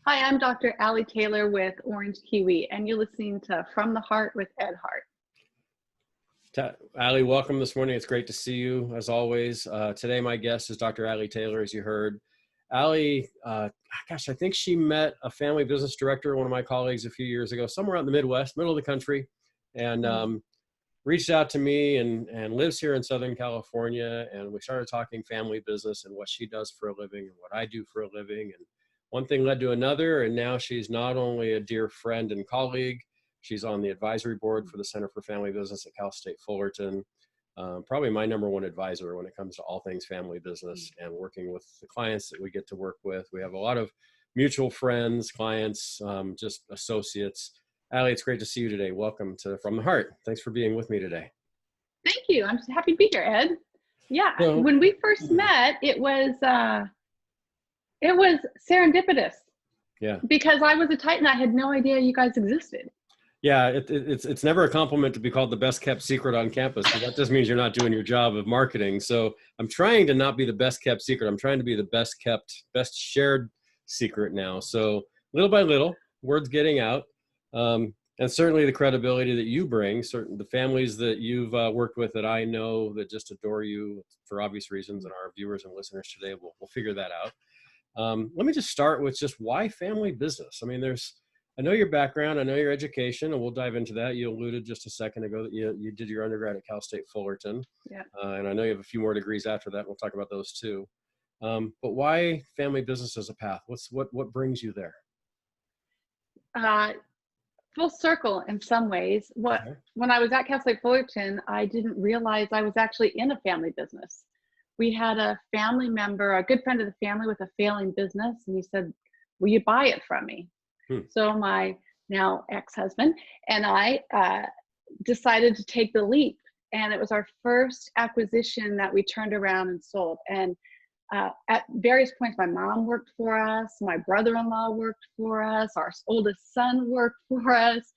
Hi, I'm Dr. Allie Taylor with Orange Kiwi, and you're listening to From the Heart with Ed Hart. Allie, welcome this morning. It's great to see you as always. Today, my guest is Dr. Allie Taylor, as you heard. Allie, I think she met a family business director, one of my colleagues a few years ago, somewhere out in the Midwest, middle of the country, and reached out to me and lives here in Southern California. And we started talking family business and what she does for a living and what I do for a living. And one thing led to another. And now she's not only a dear friend and colleague, she's on the advisory board for the Center for Family Business at Cal State Fullerton. Probably my number one advisor when it comes to all things family business and working with the clients that we get to work with. We have a lot of mutual friends, clients, just associates. Allie, it's great to see you today. Welcome to From the Heart. Thanks for being with me today. Thank you. I'm so happy to be here, Ed. Yeah, when we first met, it was serendipitous. Yeah. Because I was a Titan, I had no idea you guys existed. Yeah, it's never a compliment to be called the best kept secret on campus, because that just means you're not doing your job of marketing. So I'm trying to not be the best kept secret. I'm trying to be the best kept, best shared secret now. So little by little, word's getting out. And certainly the credibility that you bring, the families that you've worked with that I know that just adore you for obvious reasons, and our viewers and listeners today will figure that out. Let me just start with just why family business? I mean, I know your background, I know your education, and we'll dive into that. You alluded just a second ago that you did your undergrad at Cal State Fullerton. Yeah. And I know you have a few more degrees after that. We'll talk about those too. But why family business as a path? What brings you there? Full circle in some ways. When I was at Cal State Fullerton, I didn't realize I was actually in a family business. We had a family member, a good friend of the family with a failing business, and he said, "Will you buy it from me?" So my now ex-husband and I decided to take the leap. And it was our first acquisition that we turned around and sold. And at various points, my mom worked for us, my brother-in-law worked for us, our oldest son worked for us,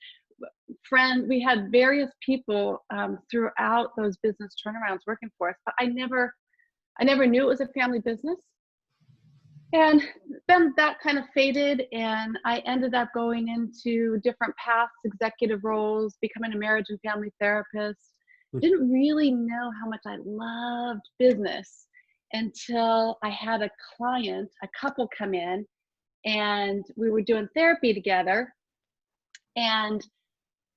friends. We had various people throughout those business turnarounds working for us, but I never knew it was a family business. And then that kind of faded, and I ended up going into different paths, executive roles, becoming a marriage and family therapist. Didn't really know how much I loved business until I had a couple come in, and we were doing therapy together. And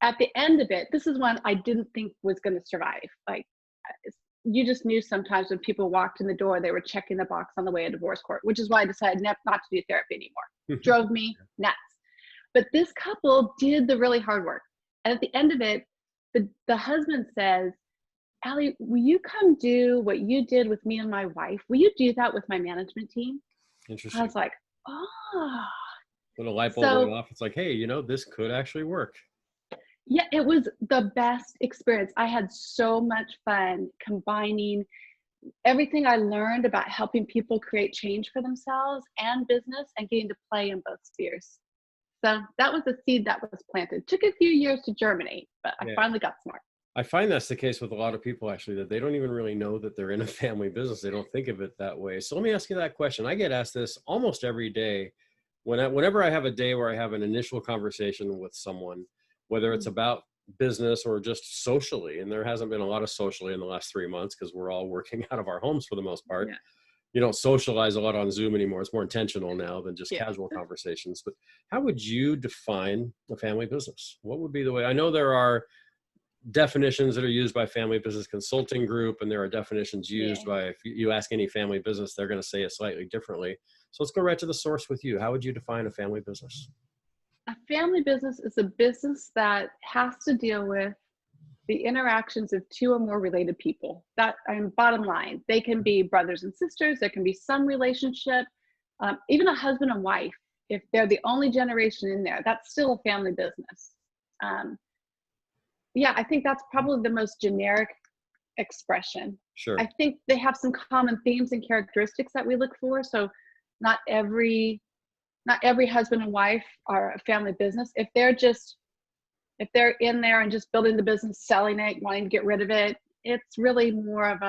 at the end of it, this is one I didn't think was going to survive. Like, you just knew sometimes when people walked in the door, they were checking the box on the way to divorce court, which is why I decided not to do therapy anymore. Drove me nuts. But this couple did the really hard work. And at the end of it, the husband says, "Allie, will you come do what you did with me and my wife? Will you do that with my management team?" Interesting. I was like, oh. When a light bulb went off, it's like, hey, this could actually work. Yeah, it was the best experience. I had so much fun combining everything I learned about helping people create change for themselves and business, and getting to play in both spheres. So that was the seed that was planted. Took a few years to germinate, but I finally got smart. I find that's the case with a lot of people, actually, that they don't even really know that they're in a family business. They don't think of it that way. So let me ask you that question. I get asked this almost every day. Whenever I have a day where I have an initial conversation with someone, whether it's about business or just socially, and there hasn't been a lot of socially in the last 3 months because we're all working out of our homes for the most part. Yeah. You don't socialize a lot on Zoom anymore. It's more intentional now than just casual conversations. But how would you define a family business? What would be the way? I know there are definitions that are used by Family Business Consulting Group, and there are definitions used by, if you ask any family business, they're going to say it slightly differently. So let's go right to the source with you. How would you define a family business? A family business is a business that has to deal with the interactions of two or more related people. Bottom line, they can be brothers and sisters. There can be some relationship, even a husband and wife. If they're the only generation in there, that's still a family business. I think that's probably the most generic expression. Sure. I think they have some common themes and characteristics that we look for. So not every husband and wife are a family business. If they're in there and just building the business, selling it, wanting to get rid of it, it's really more of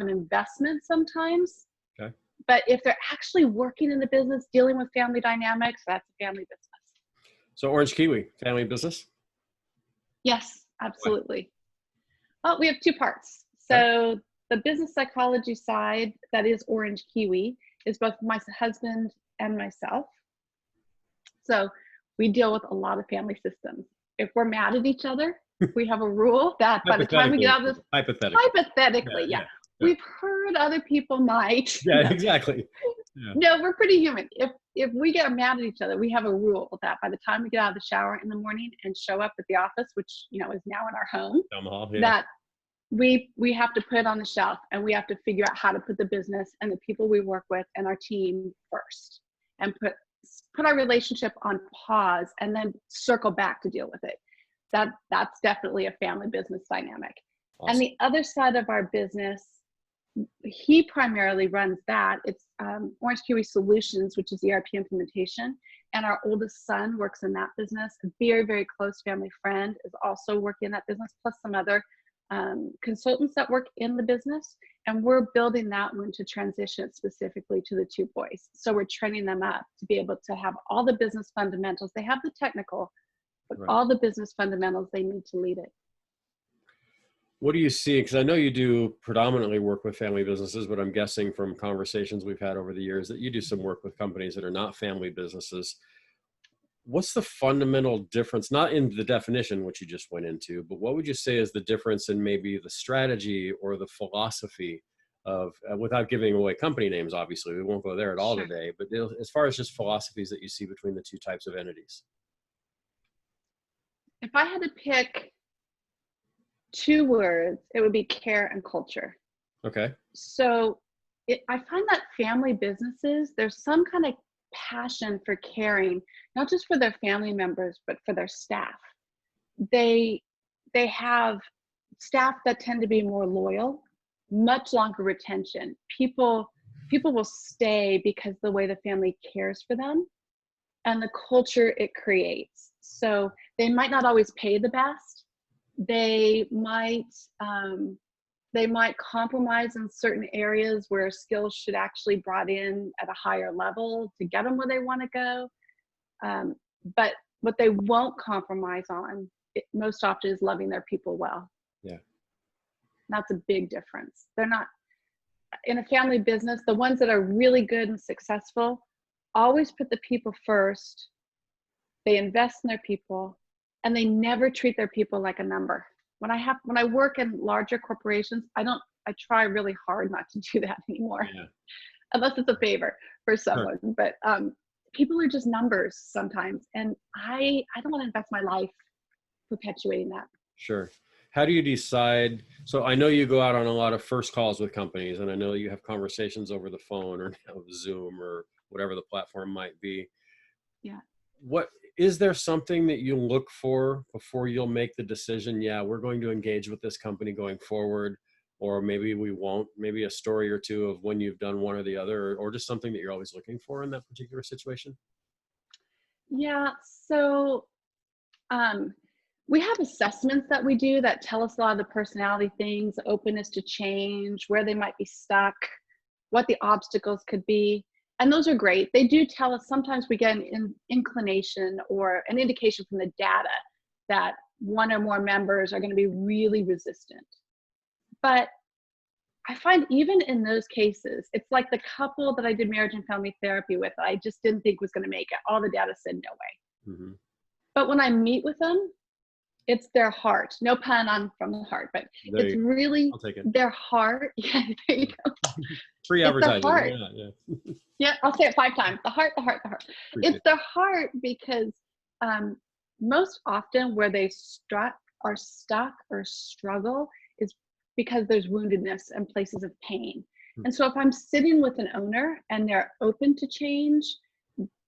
an investment sometimes. Okay. But if they're actually working in the business, dealing with family dynamics, that's a family business. So Orange Kiwi, family business? Yes, Why? absolutely. Well, we have two parts. Okay. So the business psychology side, that is Orange Kiwi, is both my husband and myself. So we deal with a lot of family systems. If we're mad at each other, we have a rule that by the time we get out of this, hypothetically, yeah, we've heard other people might. Yeah, exactly. Yeah. No, we're pretty human. If we get mad at each other, we have a rule that by the time we get out of the shower in the morning and show up at the office, which is now in our home, Down the hall, yeah. that we have to put it on the shelf, and we have to figure out how to put the business and the people we work with and our team first, and put our relationship on pause, and then circle back to deal with it. That's definitely a family business dynamic. Awesome. And the other side of our business, he primarily runs that. It's Orange Kiwi Solutions, which is ERP implementation. And our oldest son works in that business. A very, very close family friend is also working in that business, plus some other consultants that work in the business. And we're building that one to transition it specifically to the two boys. So we're training them up to be able to have all the business fundamentals. They have the technical, but right, all the business fundamentals they need to lead it. What do you see? Because I know you do predominantly work with family businesses, but I'm guessing from conversations we've had over the years that you do some work with companies that are not family businesses. What's the fundamental difference, not in the definition, which you just went into, but what would you say is the difference in maybe the strategy or the philosophy of, without giving away company names, obviously, we won't go there at all today, but as far as just philosophies that you see between the two types of entities? If I had to pick two words, it would be care and culture. Okay. So I find that family businesses, there's some kind of passion for caring, not just for their family members, but for their staff. They have staff that tend to be more loyal, much longer retention. People will stay because the way the family cares for them and the culture it creates. So they might not always pay the best. They might compromise in certain areas where skills should actually brought in at a higher level to get them where they want to go. But what they won't compromise on most often is loving their people well. Yeah. That's a big difference. They're not, in a family business, the ones that are really good and successful always put the people first. They invest in their people, and they never treat their people like a number. When I work in larger corporations, I try really hard not to do that anymore, unless it's a favor for someone. Sure. But people are just numbers sometimes, and I don't want to invest my life perpetuating that. Sure. How do you decide? So I know you go out on a lot of first calls with companies, and I know you have conversations over the phone or Zoom or whatever the platform might be. Yeah. What is there something that you look for before you'll make the decision? Yeah, we're going to engage with this company going forward, or maybe we won't. Maybe a story or two of when you've done one or the other, or just something that you're always looking for in that particular situation. Yeah. So we have assessments that we do that tell us a lot of the personality things, openness to change, where they might be stuck, what the obstacles could be. And those are great. They do tell us, sometimes we get an inclination or an indication from the data that one or more members are going to be really resistant. But I find even in those cases, it's like the couple that I did marriage and family therapy with, I just didn't think was going to make it. All the data said no way. Mm-hmm. But when I meet with them, it's their heart. No pun on from the heart, but it's really their heart. Yeah, there you go. Free advertising. The heart. Yeah. Yeah, I'll say it 5 times. The heart, the heart, the heart. It's their heart, because most often where they are stuck or struggle is because there's woundedness and places of pain. And so if I'm sitting with an owner and they're open to change,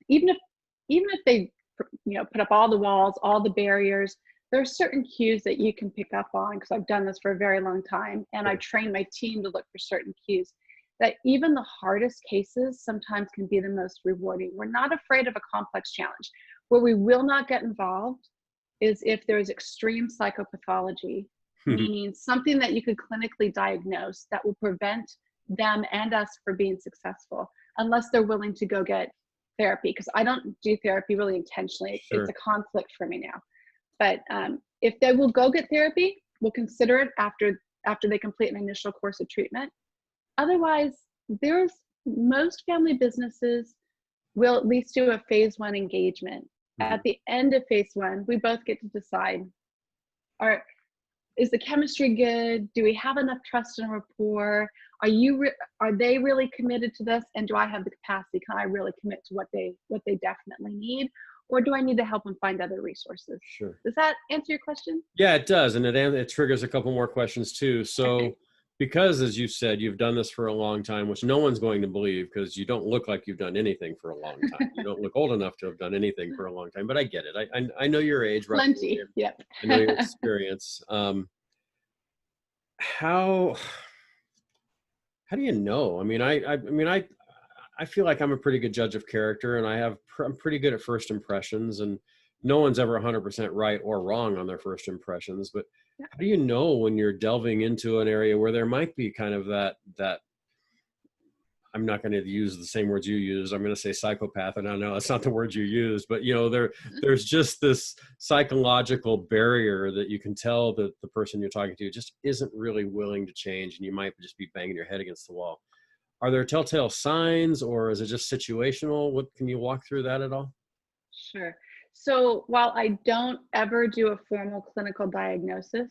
even if they put up all the walls, all the barriers, there are certain cues that you can pick up on, because I've done this for a very long time, and I train my team to look for certain cues, that even the hardest cases sometimes can be the most rewarding. We're not afraid of a complex challenge. Where we will not get involved is if there's extreme psychopathology, meaning something that you could clinically diagnose that will prevent them and us for being successful, unless they're willing to go get therapy. Because I don't do therapy really intentionally. Sure. It's a conflict for me now. But if they will go get therapy, we'll consider it after they complete an initial course of treatment. Otherwise, most family businesses will at least do a phase 1 engagement. Mm-hmm. At the end of phase 1, we both get to decide, is the chemistry good? Do we have enough trust and rapport? Are they really committed to this? And do I have the capacity? Can I really commit to what they definitely need? Or do I need to help them find other resources? Sure. Does that answer your question? Yeah, it does. And it triggers a couple more questions too. So okay. Because, as you said, you've done this for a long time, which no one's going to believe because you don't look like you've done anything for a long time. You don't look old enough to have done anything for a long time, but I get it. I know your age. Plenty, yep. I know your experience. How do you know? I mean, I feel like I'm a pretty good judge of character, and I'm pretty good at first impressions, and no one's ever 100% right or wrong on their first impressions. But how do you know when you're delving into an area where there might be kind of that I'm not going to use the same words you use. I'm going to say psychopath, and I know that's not the word you use, but there's just this psychological barrier that you can tell that the person you're talking to just isn't really willing to change, and you might just be banging your head against the wall. Are there telltale signs, or is it just situational? Can you walk through that at all? Sure. So while I don't ever do a formal clinical diagnosis,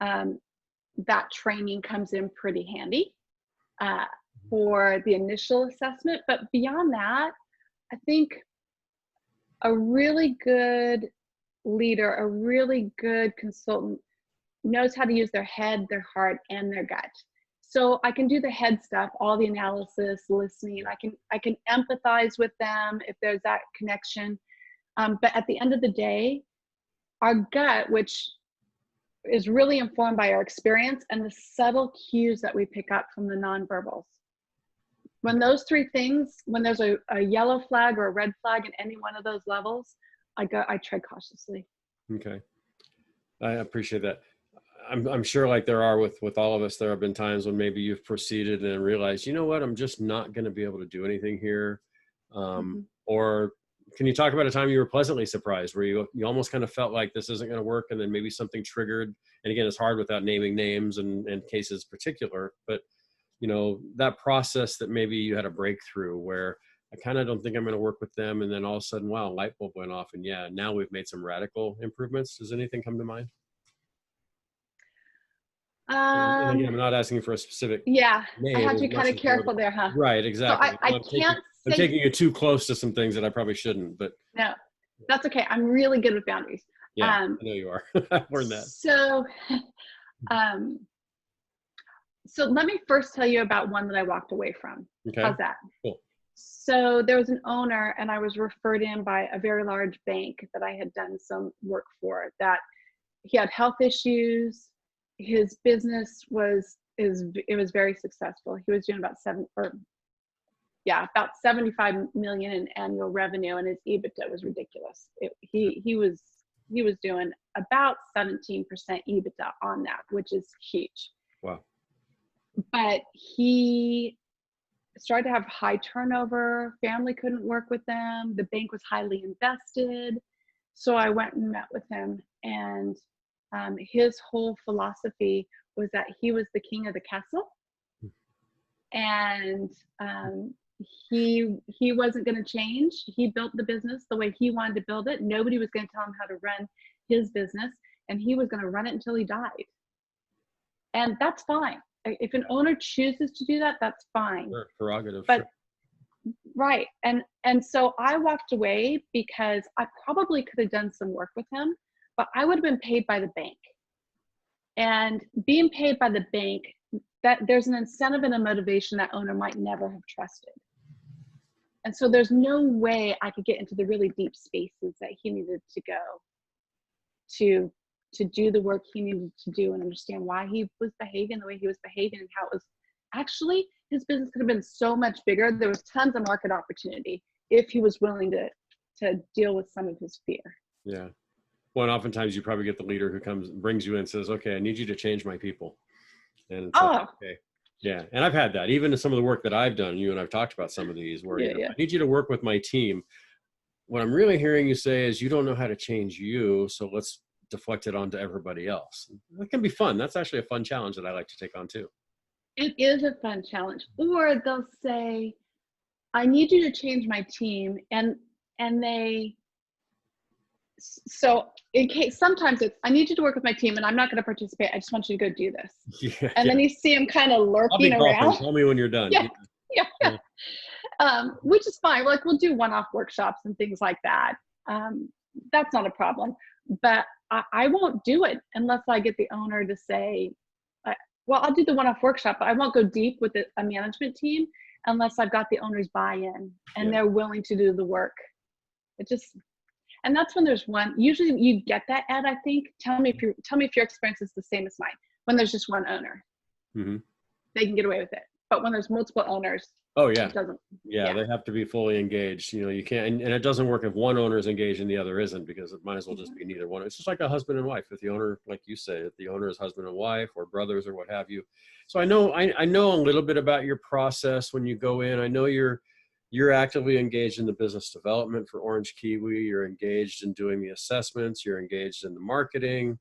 that training comes in pretty handy for the initial assessment. But beyond that, I think a really good leader, a really good consultant knows how to use their head, their heart, and their gut. So I can do the head stuff, all the analysis, listening. I can empathize with them if there's that connection. But at the end of the day, our gut, which is really informed by our experience and the subtle cues that we pick up from the nonverbals. When those three things, when there's a yellow flag or a red flag in any one of those levels, I tread cautiously. Okay. I appreciate that. I'm sure, like there are with all of us, there have been times when maybe you've proceeded and realized, you know what, I'm just not going to be able to do anything here. Or can you talk about a time you were pleasantly surprised where you almost kind of felt like this isn't going to work, and then maybe something triggered? And again, it's hard without naming names and cases particular, but that process that maybe you had a breakthrough where I kind of don't think I'm going to work with them, and then all of a sudden, wow, light bulb went off, and yeah, now we've made some radical improvements. Does anything come to mind? And again, I'm not asking for a specific name. I have to be kind of careful there, huh? Right, exactly. So I'm taking you too close to some things that I probably shouldn't, but no, that's okay. I'm really good with boundaries. Yeah, I know you are. I've learned that. So let me first tell you about one that I walked away from. Okay. How's that? Cool. So there was an owner, and I was referred in by a very large bank that I had done some work for, that he had health issues. His business was very successful. He was doing about 75 million in annual revenue, and his EBITDA was ridiculous. He was doing about 17% EBITDA on that, which is huge. Wow. But he started to have high turnover. Family couldn't work with them. The bank was highly invested. So I went and met with him, and his whole philosophy was that he was the king of the castle, and he wasn't going to change. He built the business the way he wanted to build it. Nobody was going to tell him how to run his business, and he was going to run it until he died. And that's fine. If an owner chooses to do that, that's fine. Sure, prerogative. But right, and so I walked away because I probably could have done some work with him, but I would have been paid by the bank. And being paid by the bank, that there's an incentive and a motivation that owner might never have trusted. And so there's no way I could get into the really deep spaces that he needed to go to do the work he needed to do and understand why he was behaving the way he was behaving, and how it was actually, his business could have been so much bigger. There was tons of market opportunity if he was willing to deal with some of his fear. Yeah. Well, and oftentimes you probably get the leader who brings you in and says, okay, I need you to change my people. And it's like, okay. Yeah. And I've had that even in some of the work that I've done. You and I've talked about some of these where, Yeah, you know, yeah. I need you to work with my team. What I'm really hearing you say is you don't know how to change you. So let's deflect it onto everybody else. That can be fun. That's actually a fun challenge that I like to take on too. It is a fun challenge. Or they'll say, I need you to change my team. And they, so in case, sometimes it's, I need you to work with my team and I'm not going to participate. I just want you to go do this. Yeah. And then you see them kind of I'll be lurking golfing. around. Tell me when you're done. Yeah. Yeah. Which is fine. Like we'll do one-off workshops and things like that. That's not a problem. But I won't do it unless I get the owner to say, well, I'll do the one-off workshop, but I won't go deep with a management team unless I've got the owner's buy-in and they're willing to do the work. And that's when there's one. Usually, you get that, Ed. I think. Tell me if your experience is the same as mine. When there's just one owner, they can get away with it. But when there's multiple owners, it doesn't. Yeah, they have to be fully engaged. You know, you can't, and it doesn't work if one owner is engaged and the other isn't, because it might as well just be neither one. It's just like a husband and wife. If the owner, like you say, if the owner is husband and wife or brothers or what have you. So I know a little bit about your process when you go in. I know you're actively engaged in the business development for Orange Kiwi. You're engaged in doing the assessments. You're engaged in the marketing.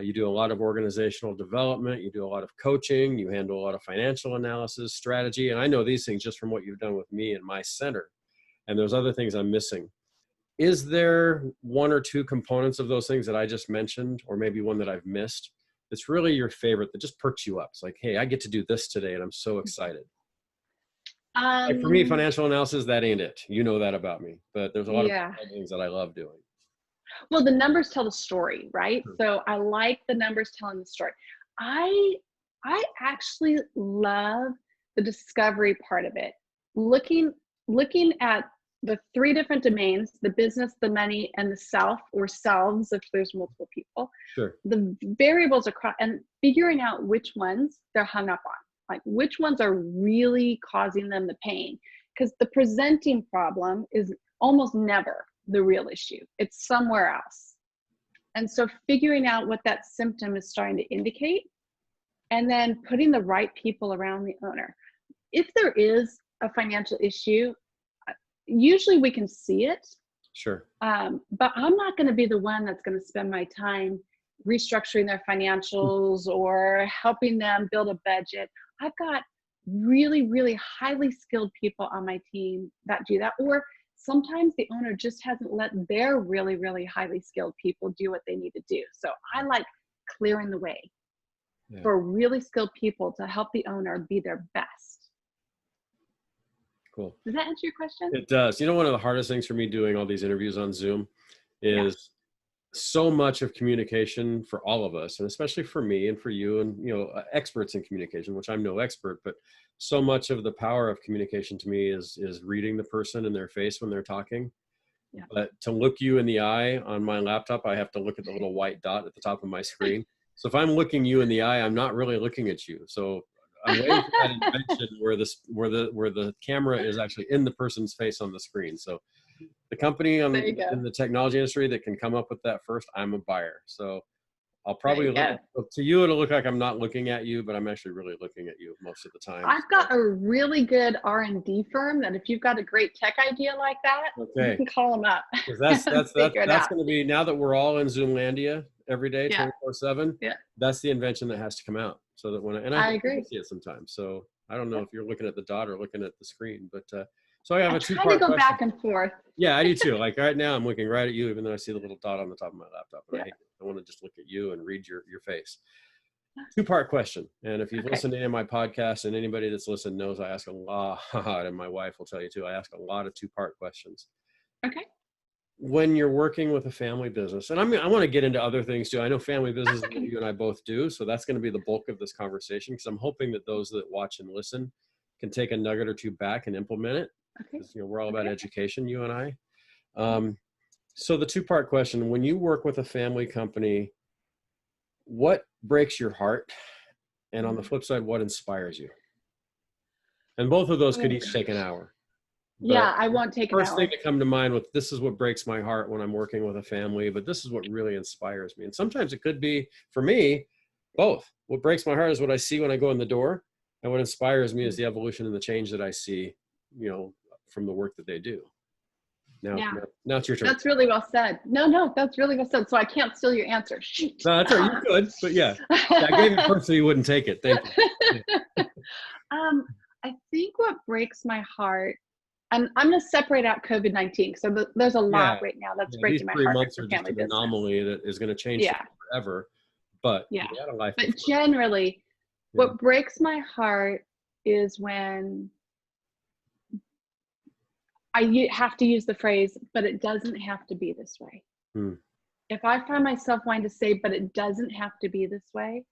You do a lot of organizational development. You do a lot of coaching. You handle a lot of financial analysis, strategy. And I know these things just from what you've done with me and my center. And there's other things I'm missing. Is there one or two components of those things that I just mentioned, or maybe one that I've missed, that's really your favorite that just perks you up? It's like, hey, I get to do this today and I'm so excited. Like for me, financial analysis, that ain't it. You know that about me. But there's a lot of things that I love doing. Well, the numbers tell the story, right? So I like the numbers telling the story. I actually love the discovery part of it. Looking at the three different domains, the business, the money, and the self or selves, if there's multiple people. Sure. The variables across, and figuring out which ones they're hung up on, like which ones are really causing them the pain. Because the presenting problem is almost never the real issue. It's somewhere else. And so figuring out what that symptom is starting to indicate, and then putting the right people around the owner. If there is a financial issue, usually we can see it. Sure. But I'm not going to be the one that's going to spend my time restructuring their financials or helping them build a budget. I've got really, really highly skilled people on my team that do that. Or sometimes the owner just hasn't let their really, really highly skilled people do what they need to do. So I like clearing the way for really skilled people to help the owner be their best. Cool. Does that answer your question? It does. You know, one of the hardest things for me doing all these interviews on Zoom is so much of communication for all of us, and especially for me and for you and, you know, experts in communication, which I'm no expert, but so much of the power of communication to me is reading the person in their face when they're talking. Yeah. But to look you in the eye on my laptop, I have to look at the little white dot at the top of my screen. So if I'm looking you in the eye, I'm not really looking at you. So I'm waiting for that invention where the camera is actually in the person's face on the screen. So the company in the technology industry that can come up with that first, I'm a buyer. So I'll probably to you, it'll look like I'm not looking at you, but I'm actually really looking at you most of the time. I've got a really good R&D firm that if you've got a great tech idea like that, you can call them up. That's going to be, now that we're all in Zoomlandia every day, 24/7. Yeah. That's the invention that has to come out. So that I agree. See it sometimes. So I don't know if you're looking at the dot or looking at the screen, but so I have a two-part question. I try to go back and forth. Yeah, I do too. Like right now, I'm looking right at you, even though I see the little dot on the top of my laptop. And I want to just look at you and read your face. Two-part question. And if you've listened to any of my podcasts, and anybody that's listened knows I ask a lot, and my wife will tell you too, I ask a lot of two-part questions. Okay. When you're working with a family business, and I want to get into other things too. I know family business is what you and I both do, so that's going to be the bulk of this conversation, because I'm hoping that those that watch and listen can take a nugget or two back and implement it. Because we're all about education, you and I. So the two-part question: when you work with a family company, what breaks your heart, and on the flip side, what inspires you? And both of those could each take an hour. Yeah, I won't take an hour. First thing to come to mind with this is what breaks my heart when I'm working with a family, but this is what really inspires me. And sometimes it could be, for me, both. What breaks my heart is what I see when I go in the door, And what inspires me is the evolution and the change that I see, you know, from the work that they do. Now, Yeah. now it's your turn. That's really well said. No, that's really well said. So I can't steal your answer. Shoot. No, that's all right. You could, but yeah, I gave it first so you wouldn't take it. Thank you. I think what breaks my heart, and I'm going to separate out COVID-19. So there's a lot right now that's breaking my these 3 heart months for are just family an business. anomaly that is going to change forever. But yeah, we had a life but before. generally, what breaks my heart is when I have to use the phrase, but it doesn't have to be this way. If I find myself wanting to say, but it doesn't have to be this way,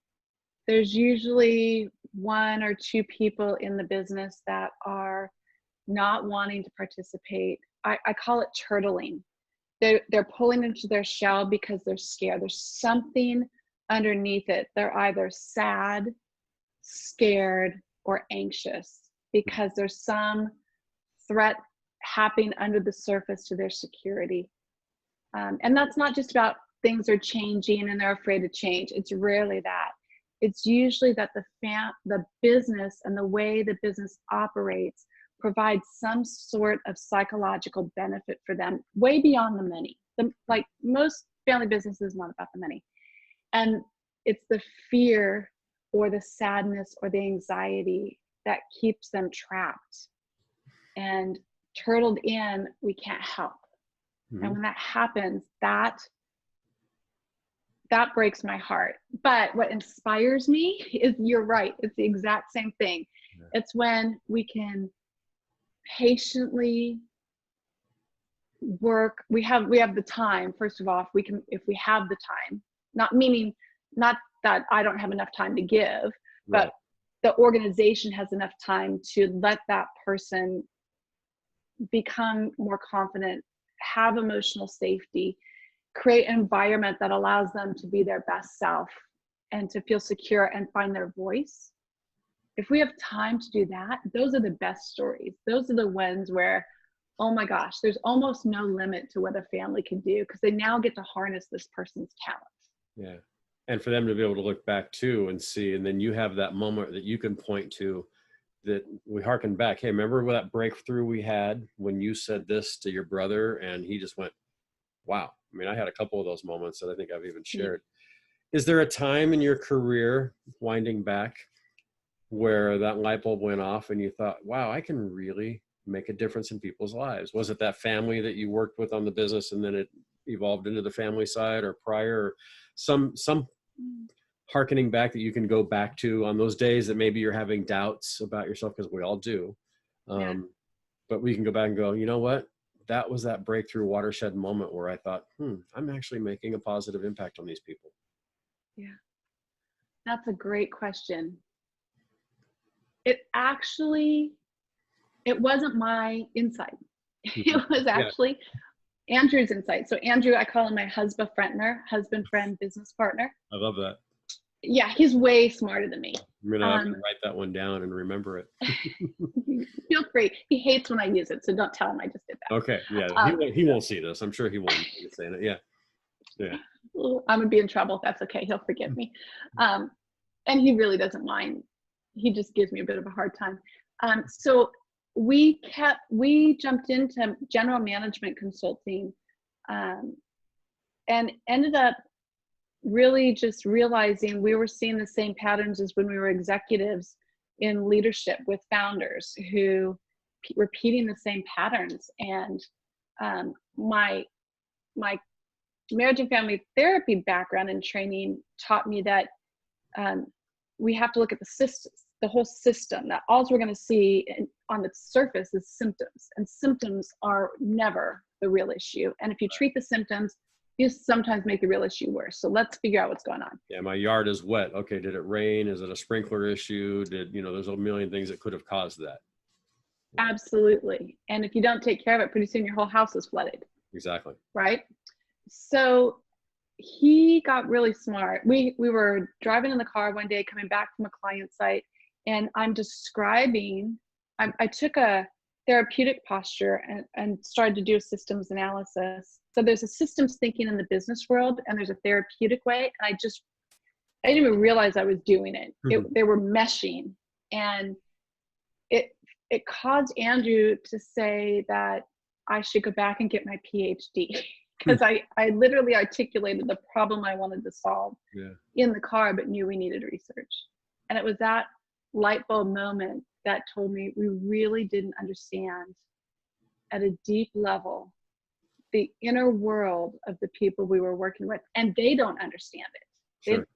there's usually 1 or 2 people in the business that are not wanting to participate. I call it turtling. They're pulling into their shell because they're scared. There's something underneath it. They're either sad, scared, or anxious because there's some threat happening under the surface to their security. And that's not just about things are changing and they're afraid to change. It's rarely that. It's usually that the business and the way the business operates provides some sort of psychological benefit for them, way beyond the money. Like most family businesses, not about the money. And it's the fear or the sadness or the anxiety that keeps them trapped and turtled in. We can't help. And when that happens, that breaks my heart. But what inspires me is, you're right, it's the exact same thing. It's when we can patiently work. We have the time. First of all, if we have the time, not that I don't have enough time to give, but the organization has enough time to let that person become more confident, have emotional safety, create an environment that allows them to be their best self and to feel secure and find their voice. If we have time to do that, those are the best stories. Those are the ones where, oh my gosh, there's almost no limit to what a family can do because they now get to harness this person's talent. Yeah. And for them to be able to look back too and see, and then you have that moment that you can point to, that we harken back. Hey, remember that breakthrough we had when you said this to your brother and he just went, wow. I mean, I had a couple of those moments that I think I've even shared. Is there a time in your career, winding back, where that light bulb went off and you thought, wow, I can really make a difference in people's lives? Was it that family that you worked with on the business and then it evolved into the family side, or prior, or some hearkening back that you can go back to on those days that maybe you're having doubts about yourself, because we all do. But we can go back and go, you know what? That was that breakthrough watershed moment where I thought, I'm actually making a positive impact on these people. Yeah, that's a great question. It wasn't my insight. It was actually Andrew's insight. So Andrew, I call him my husband, friend, business partner. I love that. Yeah, he's way smarter than me. I'm gonna have to write that one down and remember it. Feel free. He hates when I use it, so don't tell him I just did that. Okay, yeah, he won't see this. I'm sure he won't be saying it. Yeah. I'm gonna be in trouble. That's okay. He'll forgive me. And he really doesn't mind. He just gives me a bit of a hard time. So we jumped into general management consulting, and ended up really just realizing we were seeing the same patterns as when we were executives in leadership with founders who repeating the same patterns. And my marriage and family therapy background and training taught me that we have to look at the whole system, that all we're going to see on the surface is symptoms, and symptoms are never the real issue. And if you treat the symptoms, you sometimes make the real issue worse. So let's figure out what's going on. Yeah, my yard is wet. Okay, did it rain? Is it a sprinkler issue? There's a million things that could have caused that. Absolutely. And if you don't take care of it, pretty soon your whole house is flooded. Exactly. Right? So he got really smart. We were driving in the car one day coming back from a client site, and I'm describing, I took a therapeutic posture and started to do a systems analysis. So there's a systems thinking in the business world, and there's a therapeutic way. And I didn't even realize I was doing it. They were meshing. And it caused Andrew to say that I should go back and get my PhD because I literally articulated the problem I wanted to solve in the car, but knew we needed research. And it was that light bulb moment that told me we really didn't understand at a deep level the inner world of the people we were working with, and they don't understand it. Sure.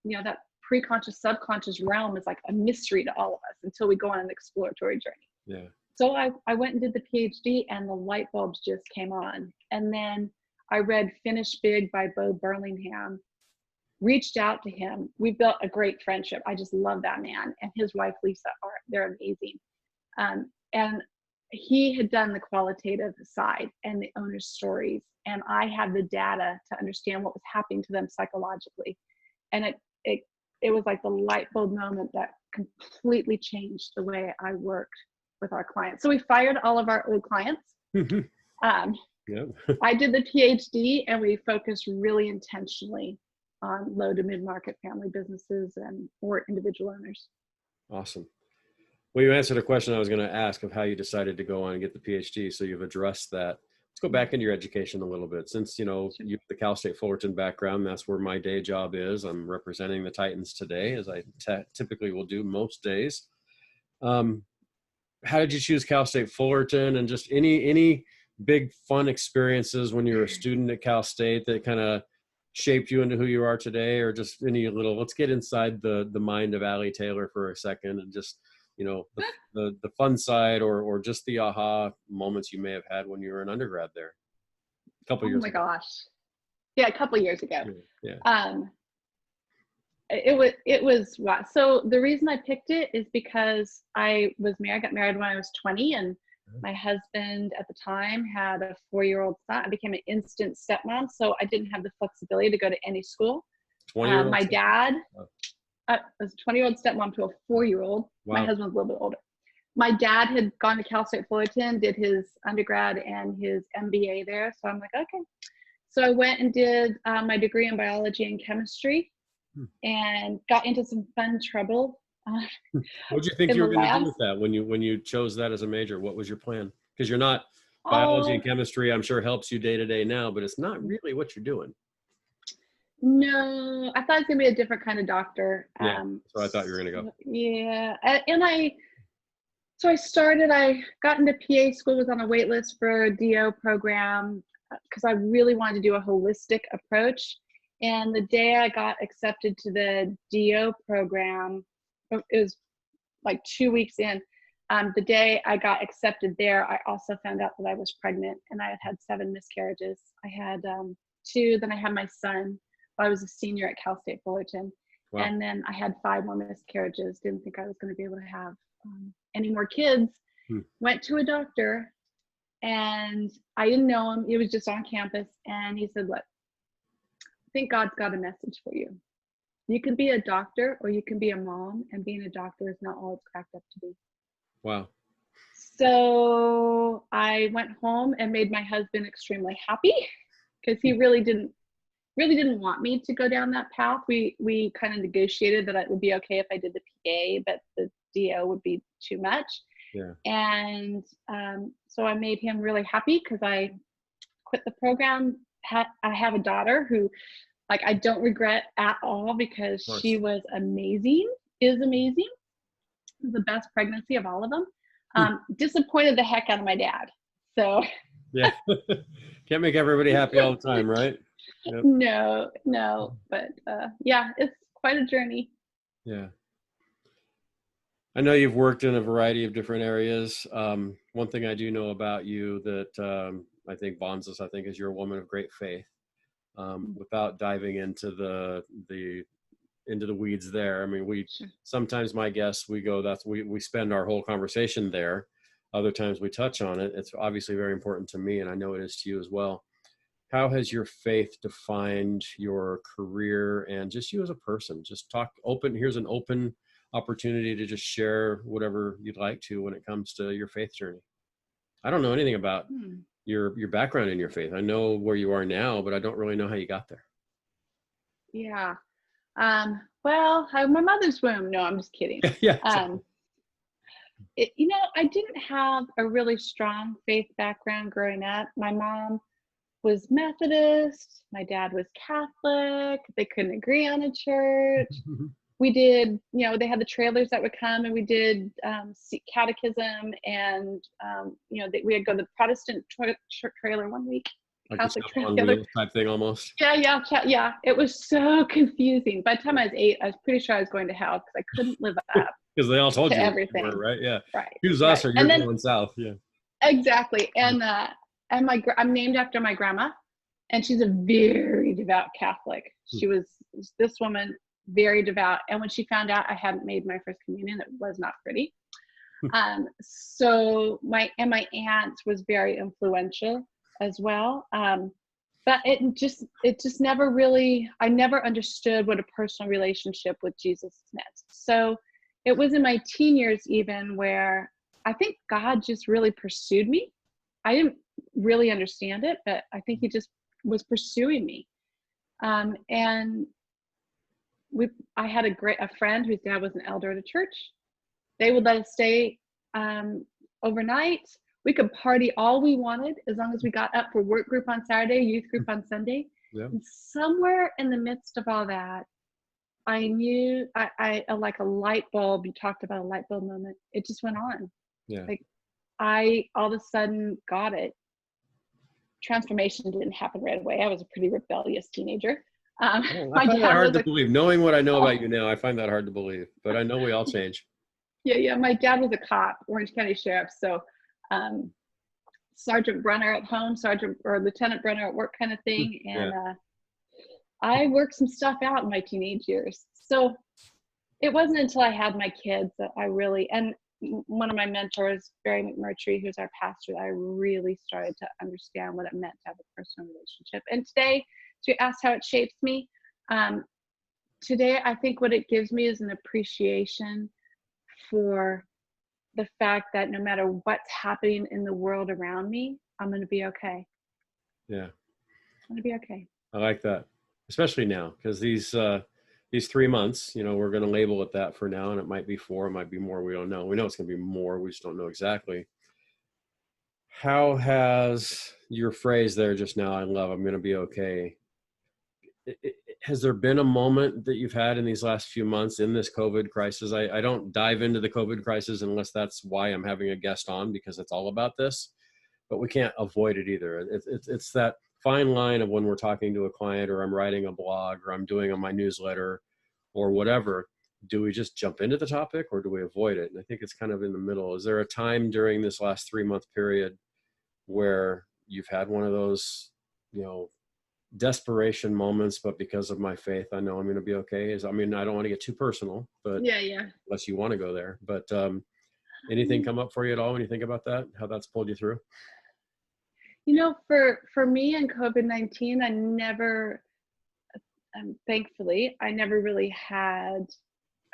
You know, that pre-conscious, subconscious realm is like a mystery to all of us until we go on an exploratory journey. Yeah. So I went and did the PhD, and the light bulbs just came on. And then I read Finish Big by Bo Burlingham, reached out to him. We built a great friendship. I just love that man, and his wife, Lisa, they're amazing. And he had done the qualitative side and the owner's stories, and I had the data to understand what was happening to them psychologically. And it was like the light bulb moment that completely changed the way I worked with our clients. So we fired all of our old clients. I did the PhD, and we focused really intentionally on low to mid-market family businesses or individual owners. Awesome. Well, you answered a question I was going to ask of how you decided to go on and get the PhD. So you've addressed that. Let's go back into your education a little bit. Since, you know, you have the Cal State Fullerton background, that's where my day job is. I'm representing the Titans today, as I typically will do most days. How did you choose Cal State Fullerton, and just any big fun experiences when you were a student at Cal State that kind of shaped you into who you are today, or just any little, let's get inside the mind of Allie Taylor for a second, and just, you know, the fun side or just the aha moments you may have had when you were an undergrad there a couple years ago. Oh my gosh. Yeah, a couple years ago. Yeah. It was wow. So the reason I picked it is because I got married when I was 20, and my husband at the time had a 4-year-old son. I became an instant stepmom, so I didn't have the flexibility to go to any school. My dad was a 20-year-old stepmom to a 4-year-old. Wow. My husband's a little bit older. My dad had gone to Cal State Fullerton, did his undergrad and his MBA there. So I'm like, okay. So I went and did my degree in biology and chemistry, and got into some fun trouble. What did you think you were going to do with that when you chose that as a major? What was your plan? Because you're not biology and chemistry, I'm sure, helps you day to day now, but it's not really what you're doing. No, I thought it was going to be a different kind of doctor. Yeah, so I thought you were going to go. Yeah, and I got into PA school, was on a wait list for a DO program because I really wanted to do a holistic approach. And the day I got accepted to the DO program, it was like 2 weeks in, the day I got accepted there, I also found out that I was pregnant, and I had 7 miscarriages. I had 2, then I had my son. I was a senior at Cal State Fullerton. Wow. And then I had 5 more miscarriages. Didn't think I was going to be able to have any more kids. Went to a doctor, and I didn't know him. He was just on campus, and he said, look, I think God's got a message for you. You can be a doctor or you can be a mom, and being a doctor is not all it's cracked up to be. Wow. So I went home and made my husband extremely happy, because he really didn't want me to go down that path. We kind of negotiated that it would be okay if I did the PA, but the DO would be too much. Yeah. And so I made him really happy, because I quit the program. I have a daughter who, like, I don't regret at all, because she was amazing, is amazing. It was the best pregnancy of all of them. Disappointed the heck out of my dad. So yeah, can't make everybody happy all the time, right? Yep. No, but yeah, it's quite a journey. Yeah. I know you've worked in a variety of different areas. One thing I do know about you that I think bonds us, is you're a woman of great faith. Without diving into the weeds there, I mean, sometimes my guests, we spend our whole conversation there. Other times we touch on it. It's obviously very important to me, and I know it is to you as well. How has your faith defined your career and just you as a person? Just talk open. Here's an open opportunity to just share whatever you'd like to when it comes to your faith journey. I don't know anything about your background in your faith. I know where you are now, but I don't really know how you got there. Yeah. Well, my mother's womb. No, I'm just kidding. Yeah. I didn't have a really strong faith background growing up. My mom was Methodist, my dad was Catholic. They couldn't agree on a church. We did, they had the trailers that would come, and we did catechism, and we had go to the Protestant trailer one week, Like the Catholic Chapel on trailer. Wheels type thing almost. Yeah. It was so confusing. By the time I was 8, I was pretty sure I was going to hell because I couldn't live up Because they all told to you everything. were, right? Yeah. Right. Choose right. us or you're going south. Yeah. Exactly. And I'm named after my grandma, and she's a very devout Catholic. She was this woman, very devout. And when she found out I hadn't made my first communion, it was not pretty. So my aunt was very influential as well. But it just never really, I never understood what a personal relationship with Jesus meant. So it was in my teen years even where I think God just really pursued me. I didn't really understand it, but I think he just was pursuing me. And I had a friend whose dad was an elder at a church. They would let us stay overnight. We could party all we wanted as long as we got up for work group on Saturday, youth group on Sunday. Yeah. And somewhere in the midst of all that, I knew I like a light bulb. You talked about a light bulb moment. It just went on. Yeah. Like I all of a sudden got it. Transformation didn't happen right away. I was a pretty rebellious teenager. I find that hard to believe. Knowing what I know about you now, I find that hard to believe. But I know we all change. Yeah. My dad was a cop, Orange County Sheriff. So Sergeant Brunner at home, Sergeant or Lieutenant Brunner at work kind of thing. And I worked some stuff out in my teenage years. So it wasn't until I had my kids that I really, and one of my mentors, Barry McMurtry, who's our pastor, I really started to understand what it meant to have a personal relationship. And today, so you asked how it shapes me. Today, I think what it gives me is an appreciation for the fact that no matter what's happening in the world around me, I'm going to be okay. Yeah. I'm going to be okay. I like that, especially now, because these 3 months, we're going to label it that for now, and it might be 4, it might be more. We don't know. We know it's going to be more. We just don't know exactly. How has your phrase there just now, I love, I'm going to be okay. Has there been a moment that you've had in these last few months in this COVID crisis? I don't dive into the COVID crisis unless that's why I'm having a guest on, because it's all about this, but we can't avoid it either. It's that fine line of when we're talking to a client, or I'm writing a blog, or I'm doing on my newsletter or whatever. Do we just jump into the topic, or do we avoid it? And I think it's kind of in the middle. Is there a time during this last 3-month period where you've had one of those, desperation moments, but because of my faith, I know I'm going to be okay? I don't want to get too personal, but yeah. Unless you want to go there, but anything come up for you at all when you think about that, how that's pulled you through? For me and COVID-19, thankfully, I never really had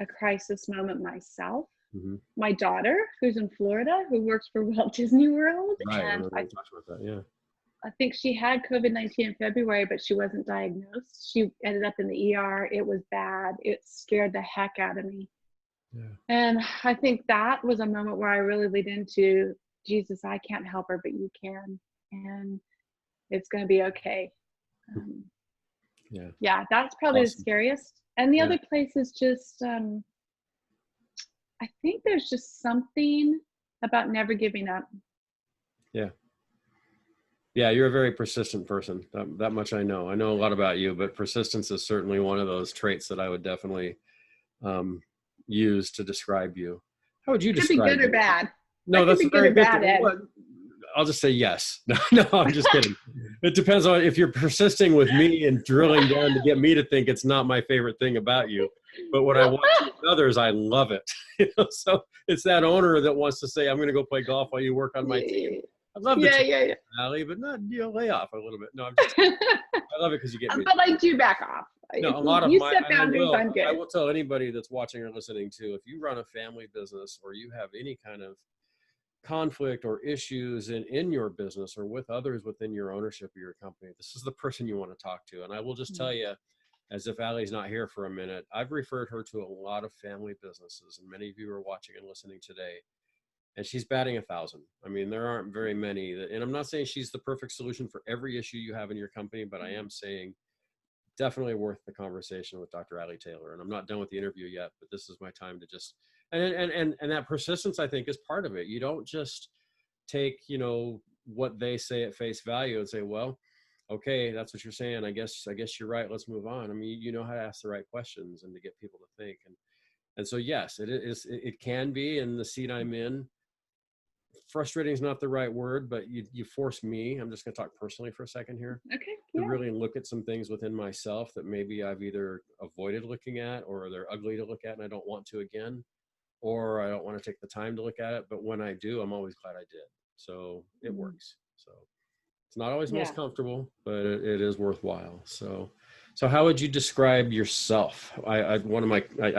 a crisis moment myself. Mm-hmm. My daughter, who's in Florida, who works for Walt Disney World, right, and I talked about that. Yeah, I think she had COVID-19 in February, but she wasn't diagnosed. She ended up in the ER. It was bad. It scared the heck out of me. Yeah. And I think that was a moment where I really leaned into, Jesus, I can't help her, but you can. And it's going to be okay. Yeah, that's probably awesome. The scariest. And the other place is just, I think there's just something about never giving up. Yeah, you're a very persistent person. That much I know. I know a lot about you, but persistence is certainly one of those traits that I would definitely use to describe you. How would you describe it? Could be good or bad. No, that's a very good thing. I'll just say yes. No, I'm just kidding. It depends on if you're persisting with me and drilling down to get me to think it's not my favorite thing about you. But what I want to with others, I love it. So it's that owner that wants to say, I'm going to go play golf while you work on my team. I love the Allie, but not lay off a little bit. No, I'm just I love it because you get me. But I do back off. No, a lot of you set boundaries. I will tell anybody that's watching or listening to, if you run a family business or you have any kind of conflict or issues in your business or with others within your ownership of your company, this is the person you want to talk to. And I will just tell you, as if Allie's not here for a minute, I've referred her to a lot of family businesses, and many of you are watching and listening today. and she's batting 1,000. I mean, there aren't very many that, and I'm not saying she's the perfect solution for every issue you have in your company, but I am saying definitely worth the conversation with Dr. Allie Taylor. And I'm not done with the interview yet, but this is my time to just, and that persistence, I think, is part of it. You don't just take, what they say at face value and say, well, okay, that's what you're saying. I guess you're right. Let's move on. I mean, you know how to ask the right questions and to get people to think. And so, yes, it can be in the seat I'm in. Frustrating is not the right word, but you force me. I'm just going to talk personally for a second here. Okay. To Yeah. really look at some things within myself that maybe I've either avoided looking at, or they're ugly to look at and I don't want to again, or I don't want to take the time to look at it. But when I do, I'm always glad I did. So it works. So it's not always most comfortable, but it is worthwhile. So how would you describe yourself? I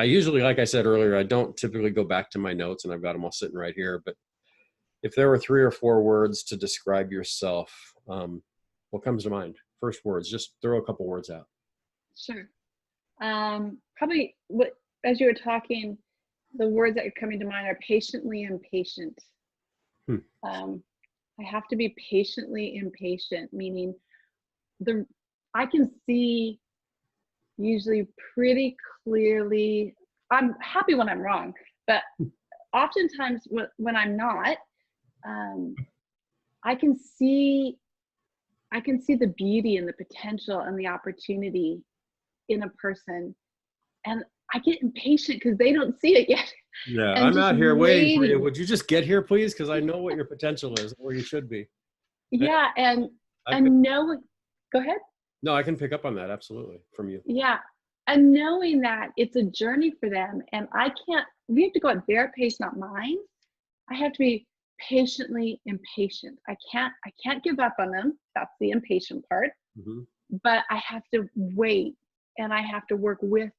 usually, like I said earlier, I don't typically go back to my notes, and I've got them all sitting right here, but if there were 3 or 4 words to describe yourself, what comes to mind? First words, just throw a couple words out. Sure. Probably as you were talking, the words that are coming to mind are patiently impatient. I have to be patiently impatient, meaning I can see usually pretty clearly. I'm happy when I'm wrong, but oftentimes when I'm not, I can see the beauty and the potential and the opportunity in a person, and I get impatient because they don't see it yet. Yeah, and I'm out here waiting for you. Would you just get here, please? Because I know what your potential is, where you should be. Yeah, and know. Go ahead. No, I can pick up on that absolutely from you. Yeah, and knowing that it's a journey for them, and we have to go at their pace, not mine. I have to be patiently impatient. I can't give up on them. That's the impatient part. Mm-hmm. But I have to wait, and I have to work with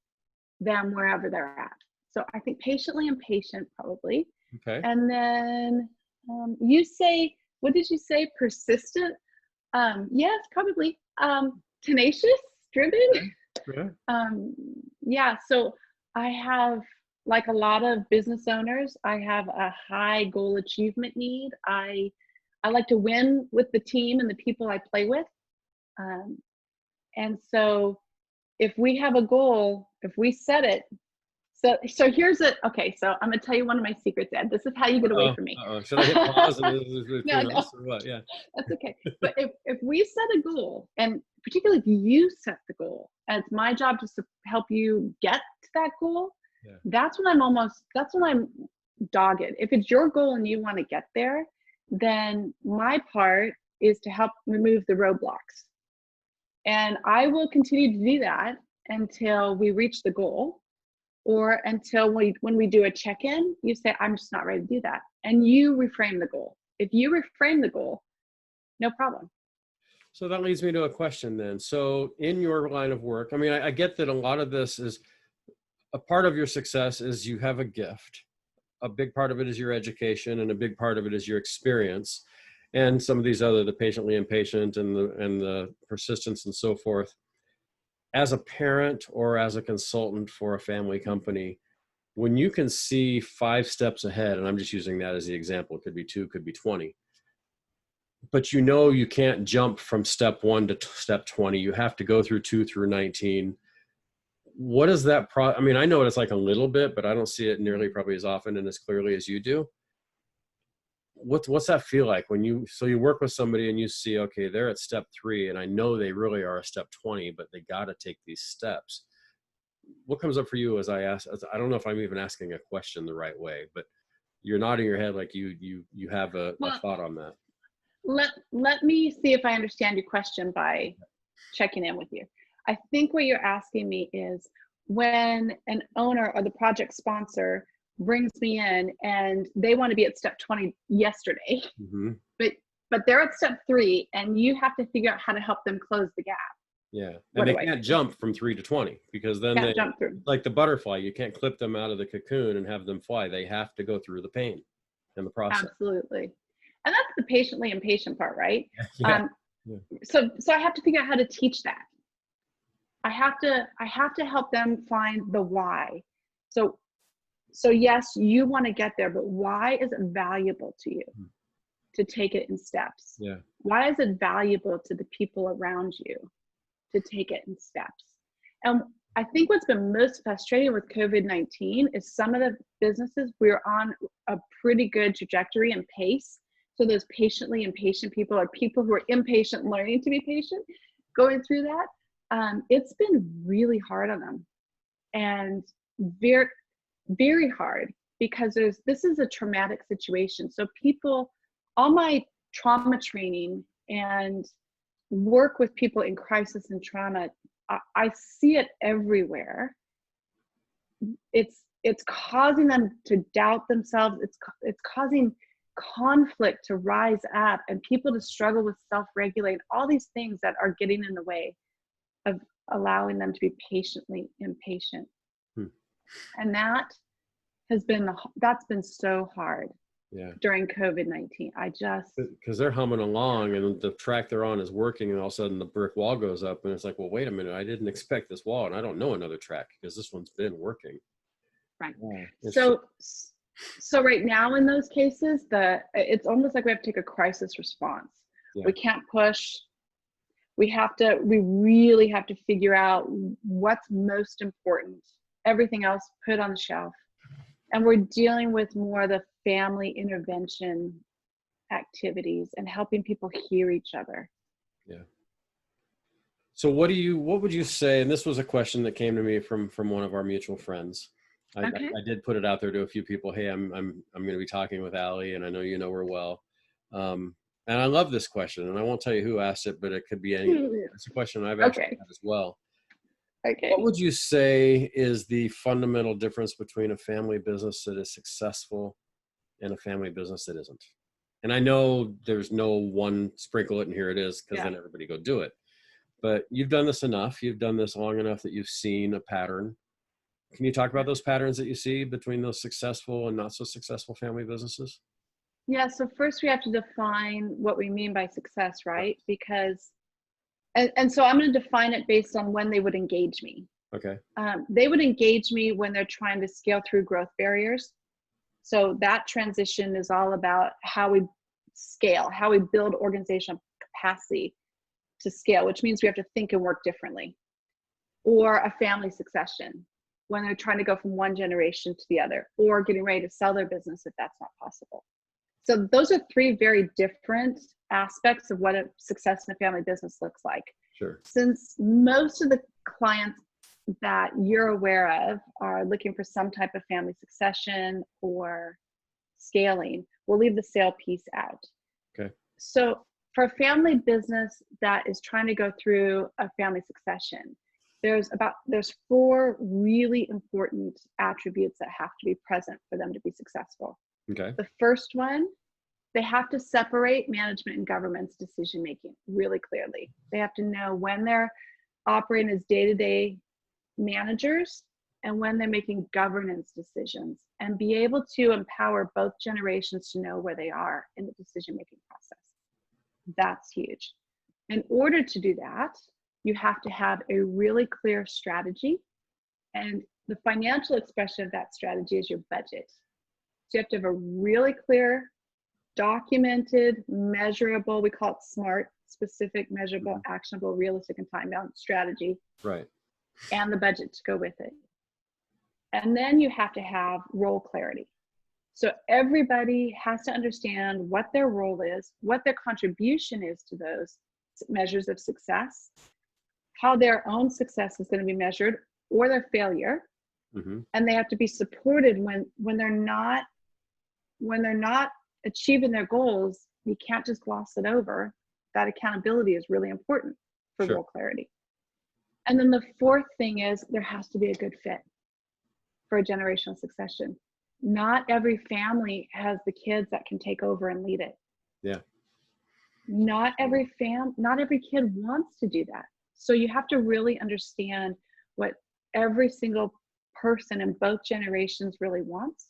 them wherever they're at. So I think patiently impatient, probably. Okay. And then you say, what did you say? Persistent? Yes, probably. Tenacious, driven. Yeah. So I have, like a lot of business owners, I have a high goal achievement need. I like to win with the team and the people I play with. And so if we have a goal, if we set it, so here's it. Okay, so I'm gonna tell you one of my secrets, Ed. This is how you get away from me. Should I hit pause? No. Or what? Yeah. That's okay. But if we set a goal, and particularly if you set the goal, and it's my job to help you get to that goal, that's when I'm dogged. If it's your goal and you want to get there, then my part is to help remove the roadblocks. And I will continue to do that until we reach the goal, or until when we do a check-in, you say, I'm just not ready to do that. And you reframe the goal. If you reframe the goal, no problem. So that leads me to a question then. So in your line of work, I mean, I get that a lot of this is a part of your success is you have a gift. A big part of it is your education, and a big part of it is your experience. And some of these the patiently impatient and the persistence and so forth. As a parent or as a consultant for a family company, when you can see 5 steps ahead, and I'm just using that as the example, it could be 2, could be 20, but you can't jump from step 1 to step 20. You have to go through 2 through 19. What is that I mean, I know it's like a little bit, but I don't see it nearly probably as often and as clearly as you do. What's that feel like when you work with somebody and you see, okay, they're at step 3 and I know they really are a step 20, but they got to take these steps. What comes up for you as I ask? I don't know if I'm even asking a question the right way, but you're nodding your head like you have a thought on that. Let me see if I understand your question by checking in with you. I think what you're asking me is, when an owner or the project sponsor brings me in and they want to be at step 20 yesterday, mm-hmm. but they're at step 3 and you have to figure out how to help them close the gap. Yeah. And they can't jump from 3 to 20 because then they jump through. Like the butterfly, you can't clip them out of the cocoon and have them fly. They have to go through the pain and the process. Absolutely. And that's the patiently impatient part, right? Yeah. So I have to figure out how to teach that. I have to help them find the why. So So yes, you want to get there, but why is it valuable to you to take it in steps? Yeah. Why is it valuable to the people around you to take it in steps? And I think what's been most frustrating with COVID-19 is some of the businesses, we're on a pretty good trajectory and pace. So those patiently impatient people are people who are impatient, learning to be patient, going through that. It's been really hard on them, and very, very hard, because this is a traumatic situation. So people, all my trauma training and work with people in crisis and trauma, I see it everywhere. It's causing them to doubt themselves. It's causing conflict to rise up, and people to struggle with self-regulate, all these things that are getting in the way of allowing them to be patiently impatient. And that's been so hard. Yeah. During COVID-19. Because they're humming along and the track they're on is working, and all of a sudden the brick wall goes up, and it's like, well, wait a minute, I didn't expect this wall, and I don't know another track because this one's been working. Right. Yeah. So right now in those cases, it's almost like we have to take a crisis response. Yeah. We can't push. We really have to figure out what's most important. Everything else put on the shelf. And we're dealing with more of the family intervention activities and helping people hear each other. Yeah. So what would you say, and this was a question that came to me from one of our mutual friends. I did put it out there to a few people. Hey, I'm going to be talking with Allie, and I know you know her well. And I love this question, and I won't tell you who asked it, but it could be any. It's a question I've actually had as well. Okay. What would you say is the fundamental difference between a family business that is successful and a family business that isn't? And I know there's no one sprinkle it and here it is, because then everybody go do it. But you've done this enough. You've done this long enough that you've seen a pattern. Can you talk about those patterns that you see between those successful and not so successful family businesses? Yeah. So first we have to define what we mean by success, right? Because And so I'm going to define it based on when they would engage me. Okay. They would engage me when they're trying to scale through growth barriers. So that transition is all about how we scale, how we build organizational capacity to scale, which means we have to think and work differently. Or a family succession, when they're trying to go from one generation to the other, or getting ready to sell their business if that's not possible. So those are three very different aspects of what a success in a family business looks like. Sure. Since most of the clients that you're aware of are looking for some type of family succession or scaling, we'll leave the sale piece out. Okay. So for a family business that is trying to go through a family succession, there's 4 really important attributes that have to be present for them to be successful. Okay. The first one, they have to separate management and governance decision making really clearly. They have to know when they're operating as day-to-day managers and when they're making governance decisions, and be able to empower both generations to know where they are in the decision making process. That's huge. In order to do that, you have to have a really clear strategy, and the financial expression of that strategy is your budget. So you have to have a really clear, documented, measurable, we call it SMART, specific, measurable, actionable, realistic, and time-bound strategy. Right. And the budget to go with it. And then you have to have role clarity. So everybody has to understand what their role is, what their contribution is to those measures of success, how their own success is going to be measured, or their failure. Mm-hmm. And they have to be supported when they're not achieving their goals. You can't just gloss it over. That accountability is really important for role clarity. And then the fourth thing is there has to be a good fit for a generational succession. Not every family has the kids that can take over and lead it. Yeah. Not every kid wants to do that. So you have to really understand what every single person in both generations really wants,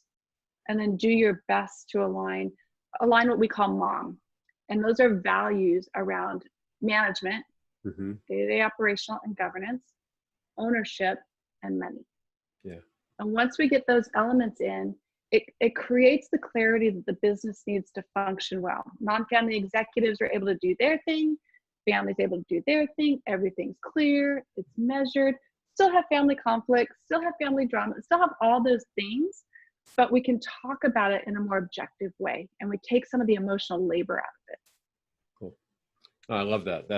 and then do your best to align what we call MOM. And those are values around management, day-to-day operational and governance, ownership, and money. Yeah. And once we get those elements in, it creates the clarity that the business needs to function well. Non-family executives are able to do their thing, families able to do their thing, everything's clear, it's measured, still have family conflicts, still have family drama, still have all those things, but we can talk about it in a more objective way, and we take some of the emotional labor out of it. Cool. I love that.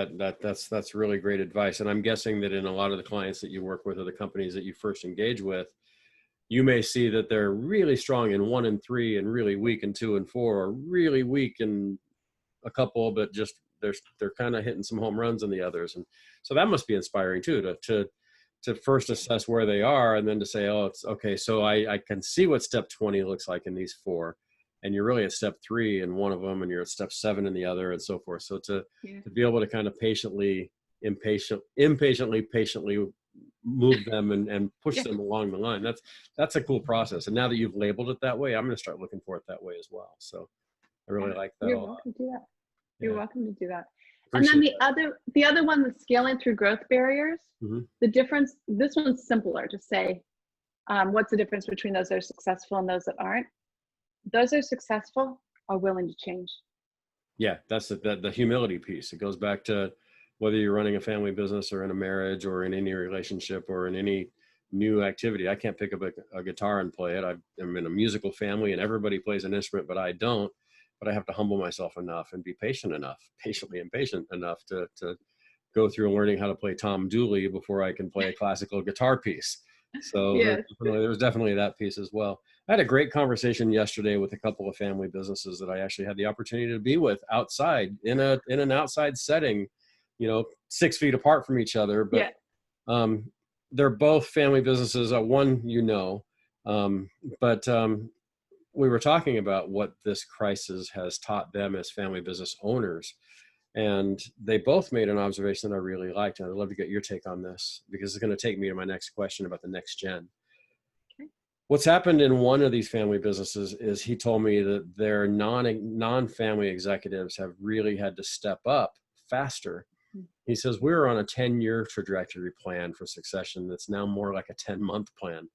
That's really great advice. And I'm guessing that in a lot of the clients that you work with or the companies that you first engage with, you may see that they're really strong in 1 and 3 and really weak in 2 and 4, or really weak in a couple, but just they're kind of hitting some home runs in the others. And so that must be inspiring too, to first assess where they are, and then to say, oh, it's okay. So I can see what step 20 looks like in these 4, and you're really at step 3 in one of them, and you're at step 7 in the other, and so forth. So to be able to kind of patiently move them and push them along the line. That's a cool process. And now that you've labeled it that way, I'm going to start looking for it that way as well. So I really like that. You're welcome to do that. You're welcome to do that. Appreciate and then the other one, the scaling through growth barriers, the difference, this one's simpler to say, what's the difference between those that are successful and those that aren't? Those that are successful are willing to change. Yeah, that's the humility piece. It goes back to whether you're running a family business or in a marriage or in any relationship or in any new activity. I can't pick up a guitar and play it. I'm in a musical family and everybody plays an instrument, but I don't. But I have to humble myself enough and be patiently impatient enough to go through learning how to play Tom Dooley before I can play a classical guitar piece. So there was definitely that piece as well. I had a great conversation yesterday with a couple of family businesses that I actually had the opportunity to be with outside in an outside setting, 6 feet apart from each other, but they're both family businesses. One, but we were talking about what this crisis has taught them as family business owners. And they both made an observation that I really liked. And I'd love to get your take on this, because it's going to take me to my next question about the next gen. Okay. What's happened in one of these family businesses is he told me that their non-family executives have really had to step up faster. He says, we're on a 10-year trajectory plan for succession that's now more like a 10-month plan,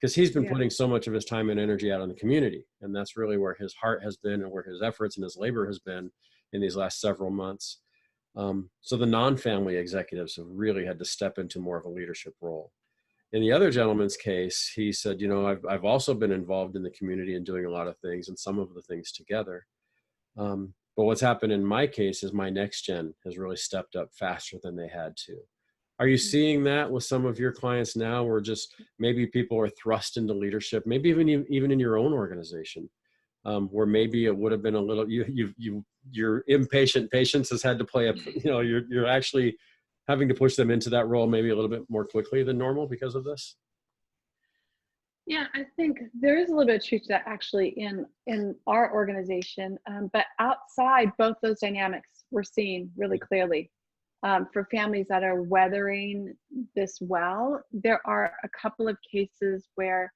because he's been putting so much of his time and energy out in the community. And that's really where his heart has been and where his efforts and his labor has been in these last several months. So the non-family executives have really had to step into more of a leadership role. In the other gentleman's case, he said, I've also been involved in the community and doing a lot of things, and some of the things together. But what's happened in my case is my next gen has really stepped up faster than they had to. Are you seeing that with some of your clients now, where just maybe people are thrust into leadership, maybe even in your own organization, where maybe it would have been a little, your impatient patience has had to play up, you're actually having to push them into that role maybe a little bit more quickly than normal because of this? Yeah, I think there is a little bit of truth to that actually in our organization, but outside both those dynamics, we're seeing really clearly. For families that are weathering this well, there are a couple of cases where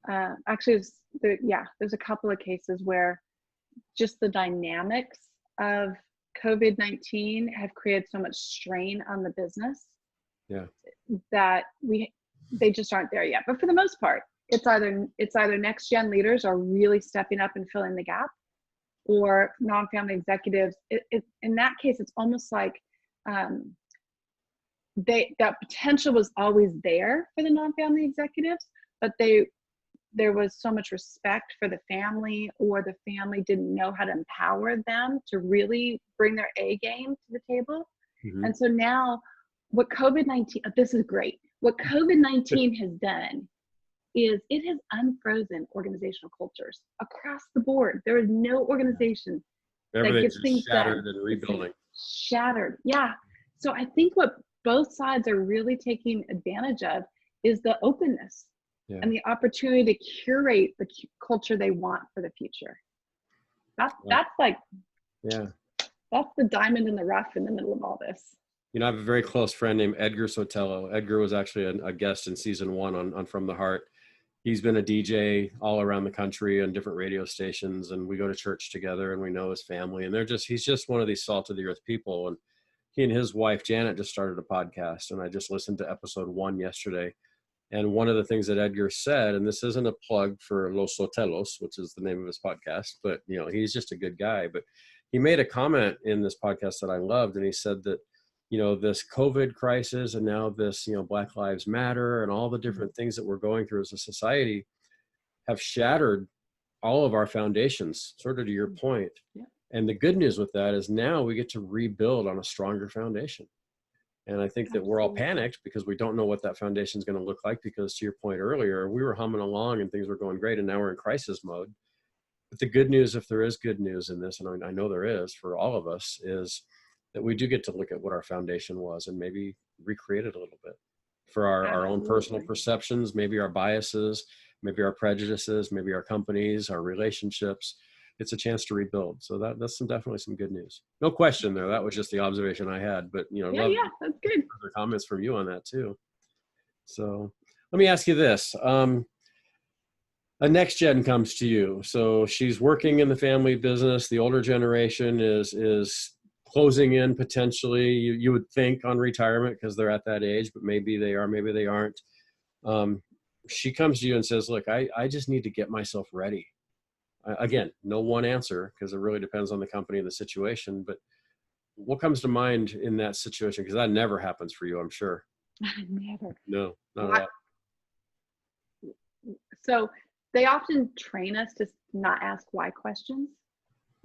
there's a couple of cases where just the dynamics of COVID-19 have created so much strain on the business that they just aren't there yet. But for the most part, it's either next gen leaders are really stepping up and filling the gap, or non-family executives. In that case, it's almost like that potential was always there for the non-family executives, but there was so much respect for the family, or the family didn't know how to empower them to really bring their A game to the table. And so now what COVID-19, this is great. What COVID-19 has done is it has unfrozen organizational cultures across the board. There is no organization that gets things shattered and rebuilding. Shattered. Yeah. So I think what both sides are really taking advantage of is the openness and the opportunity to curate the culture they want for the future. That's the diamond in the rough in the middle of all this. I have a very close friend named Edgar Sotelo. Edgar was actually a guest in season 1 on From the Heart. He's been a DJ all around the country on different radio stations, and we go to church together, and we know his family, and he's just one of these salt of the earth people. And he and his wife Janet just started a podcast, and I just listened to episode 1 yesterday. And one of the things that Edgar said, and this isn't a plug for Los Sotelos, which is the name of his podcast, but he's just a good guy. But he made a comment in this podcast that I loved, and he said that this COVID crisis and now this Black Lives Matter and all the different things that we're going through as a society have shattered all of our foundations, sort of to your point. Yeah. And the good news with that is now we get to rebuild on a stronger foundation. And I think that we're all panicked because we don't know what that foundation is going to look like, because to your point earlier, we were humming along and things were going great, and now we're in crisis mode. But the good news, if there is good news in this, and I know there is for all of us, is that we do get to look at what our foundation was and maybe recreate it a little bit for our own personal perceptions, maybe our biases, maybe our prejudices, maybe our companies, our relationships. It's a chance to rebuild. So that's definitely some good news. No question there. That was just the observation I had, but love that's good. further comments from you on that too. So let me ask you this. A next gen comes to you. So she's working in the family business. The older generation is closing in potentially, you would think, on retirement because they're at that age, but maybe they are, maybe they aren't. She comes to you and says, look, I just need to get myself ready. Again, no one answer, because it really depends on the company and the situation, but what comes to mind in that situation? Because that never happens for you, I'm sure. Never. No, not at all. So they often train us to not ask why questions,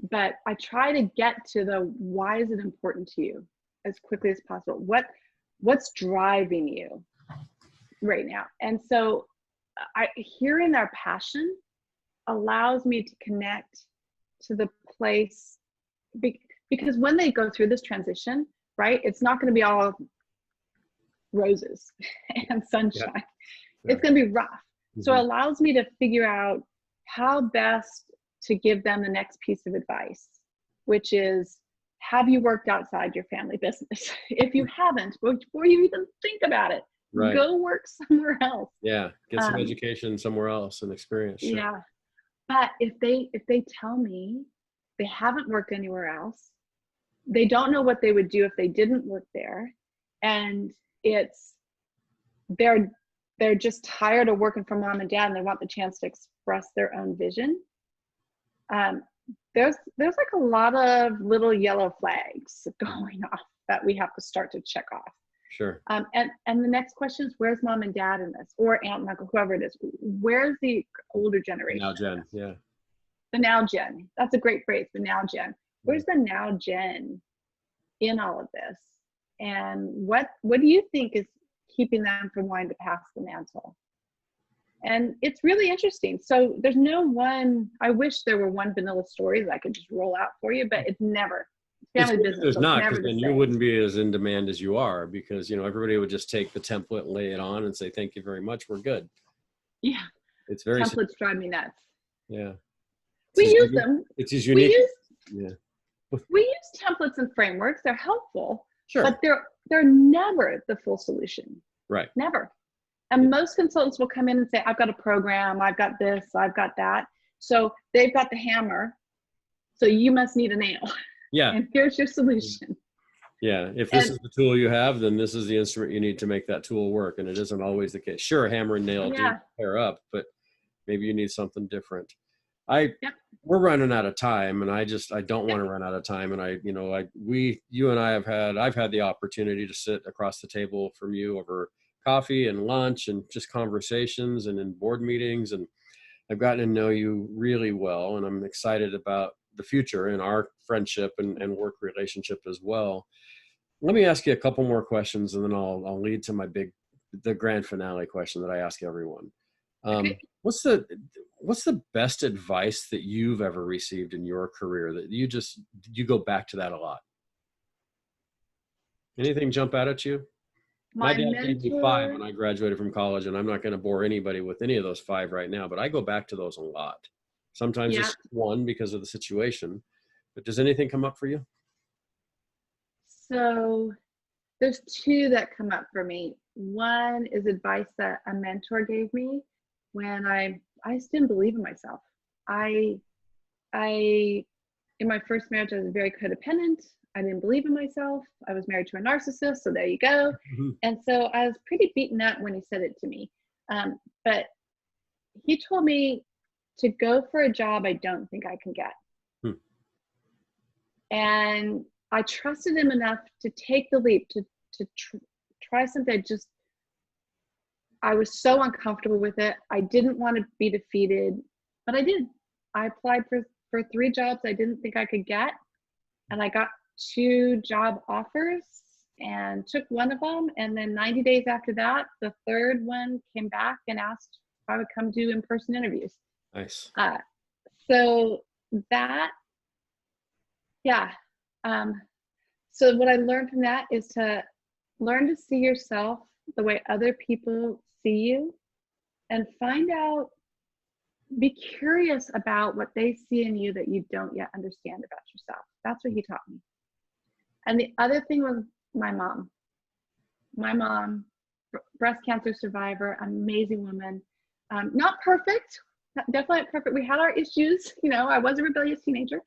but I try to get to the why is it important to you as quickly as possible. What's driving you right now? And so hearing their passion allows me to connect to the place, because when they go through this transition, right, it's not going to be all roses and sunshine. Yeah. It's going to be rough. Mm-hmm. So it allows me to figure out how best to give them the next piece of advice, which is, have you worked outside your family business? If you haven't, before you even think about it, right, go work somewhere else. Yeah, get some education somewhere else and experience. Sure. Yeah. But if they tell me they haven't worked anywhere else, they don't know what they would do if they didn't work there, and they're just tired of working for mom and dad and they want the chance to express their own vision, there's like a lot of little yellow flags going off that we have to start to check off. Sure. And the next question is, where's mom and dad in this, or aunt and uncle, whoever it is? Where's the older generation? Now gen, yeah. The now gen. That's a great phrase, the now gen. Where's the now gen in all of this? And what do you think is keeping them from wanting to pass the mantle? And it's really interesting. So there's no one, I wish there were one vanilla story that I could just roll out for you, but it's never. Family business. There's not, because then you wouldn't be as in demand as you are, because everybody would just take the template and lay it on and say, thank you very much, we're good. Yeah. It's very templates drive me nuts. Yeah. We use them. It's as unique. We use templates and frameworks. They're helpful, sure, but they're never the full solution. Right. Never. And most consultants will come in and say, I've got a program, I've got this, I've got that. So they've got the hammer, so you must need a nail. Yeah. And here's your solution. Yeah. If this is the tool you have, then this is the instrument you need to make that tool work. And it isn't always the case. Sure, hammer and nail do pair up, but maybe you need something different. We're running out of time, and I don't want to run out of time. And I've had the opportunity to sit across the table from you over coffee and lunch and just conversations and in board meetings. And I've gotten to know you really well, and I'm excited about the future and our friendship and work relationship as well. Let me ask you a couple more questions, and then I'll lead to the grand finale question that I ask everyone. Okay. What's the best advice that you've ever received in your career that you go back to that a lot? Anything jump out at you? My dad gave me 5 when I graduated from college, and I'm not going to bore anybody with any of those 5 right now, but I go back to those a lot. Sometimes it's one because of the situation, but does anything come up for you? So there's 2 that come up for me. One is advice that a mentor gave me when I just didn't believe in myself. I in my first marriage, I was very codependent. I didn't believe in myself. I was married to a narcissist, so there you go. Mm-hmm. And so I was pretty beaten up when he said it to me. But he told me to go for a job I don't think I can get. And I trusted him enough to take the leap, to try something. I was so uncomfortable with it. I didn't want to be defeated, but I did. I applied for 3 jobs I didn't think I could get. And I got 2 job offers and took one of them. And then 90 days after that, the 3rd one came back and asked if I would come do in-person interviews. Nice. So that, yeah. So what I learned from that is to learn to see yourself the way other people see you, and find out, be curious about what they see in you that you don't yet understand about yourself. That's what he taught me. And the other thing was my mom. My mom, breast cancer survivor, amazing woman. Not perfect, definitely not perfect. We had our issues, you know, I was a rebellious teenager.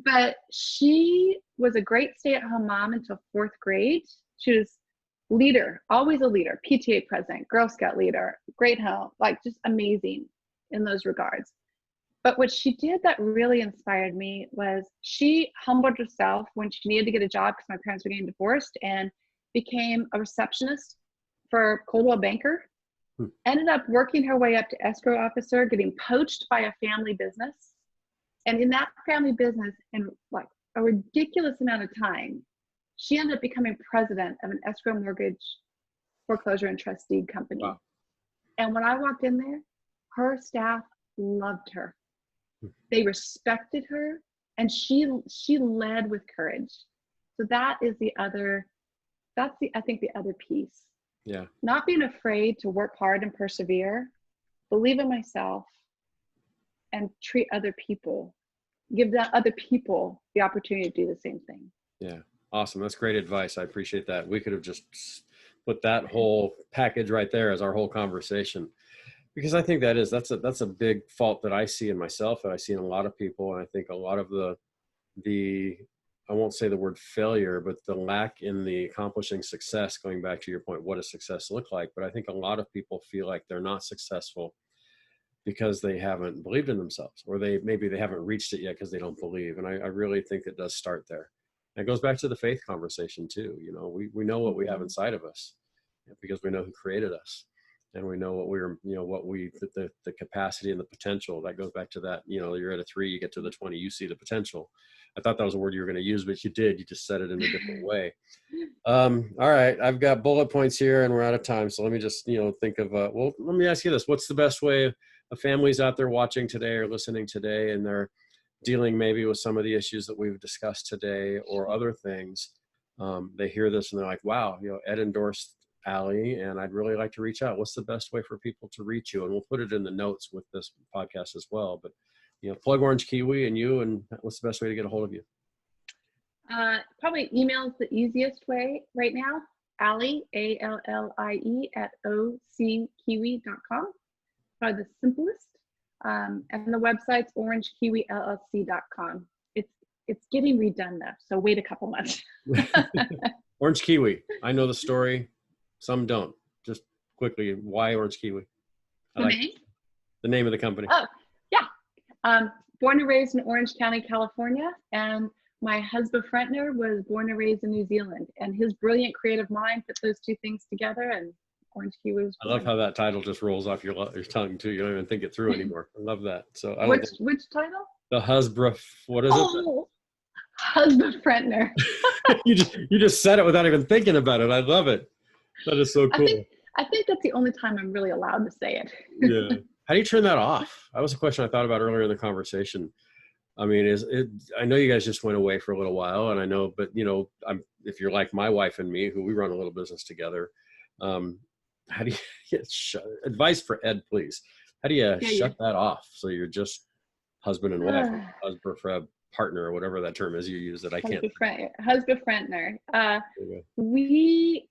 But she was a great stay-at-home mom until 4th grade. She was leader, always a leader, PTA president, Girl Scout leader, great home, like just amazing in those regards. But what she did that really inspired me was she humbled herself when she needed to get a job because my parents were getting divorced, and became a receptionist for Coldwell Banker. Ended up working her way up to escrow officer, getting poached by a family business. And in that family business, in like a ridiculous amount of time, she ended up becoming president of an escrow mortgage foreclosure and trust deed company. Wow. And when I walked in there, her staff loved her. They respected her, and she led with courage. So that is I think the other piece. Yeah. Not being afraid to work hard and persevere, believe in myself, and treat other people, give other people the opportunity to do the same thing. Yeah. Awesome. That's great advice. I appreciate that. We could have just put that whole package right there as our whole conversation, because I think that's a big fault that I see in myself, that I see in a lot of people. And I think a lot of the I won't say the word failure, but the lack in the accomplishing success, going back to your point, what does success look like? But I think a lot of people feel like they're not successful because they haven't believed in themselves, or maybe they haven't reached it yet because they don't believe. And I really think it does start there. And it goes back to the faith conversation too. You know, we know what we have inside of us because we know who created us, and we know the capacity and the potential. That goes back to that, you know, you're at a 3, you get to the 20, you see the potential. I thought that was a word you were going to use, but you did. You just said it in a different way. All right. I've got bullet points here and we're out of time. So let me just, think of, well, let me ask you this. What's the best way of families out there watching today or listening today, and they're dealing maybe with some of the issues that we've discussed today or other things? They hear this and they're like, wow, Ed endorsed Allie, and I'd really like to reach out. What's the best way for people to reach you? And we'll put it in the notes with this podcast as well. But plug Orange Kiwi and you, and what's the best way to get a hold of you? Probably email is the easiest way right now. Allie, ALLIE @ockiwi.com. Probably the simplest. And the website's orangekiwillc.com. It's getting redone though, so wait a couple months. Orange Kiwi. I know the story. Some don't. Just quickly, why Orange Kiwi? The name of the company. Oh, yeah. Born and raised in Orange County, California, and my husband Frentner was born and raised in New Zealand, and his brilliant creative mind put those 2 things together, and Orange Kiwi was born. I love how that title just rolls off your tongue too. You don't even think it through anymore. I love that. So which title? The husband. What is it? Husband Frentner. you just said it without even thinking about it. I love it. That is so cool. I think that's the only time I'm really allowed to say it. Yeah. How do you turn that off? That was a question I thought about earlier in the conversation. I mean, I know you guys just went away for a little while, and I know, but if you're like my wife and me, who we run a little business together, how do you get advice for Ed, please? How do you shut that off so you're just husband and wife, husband for partner, or whatever that term is you use that I can't. Husband Frentner. We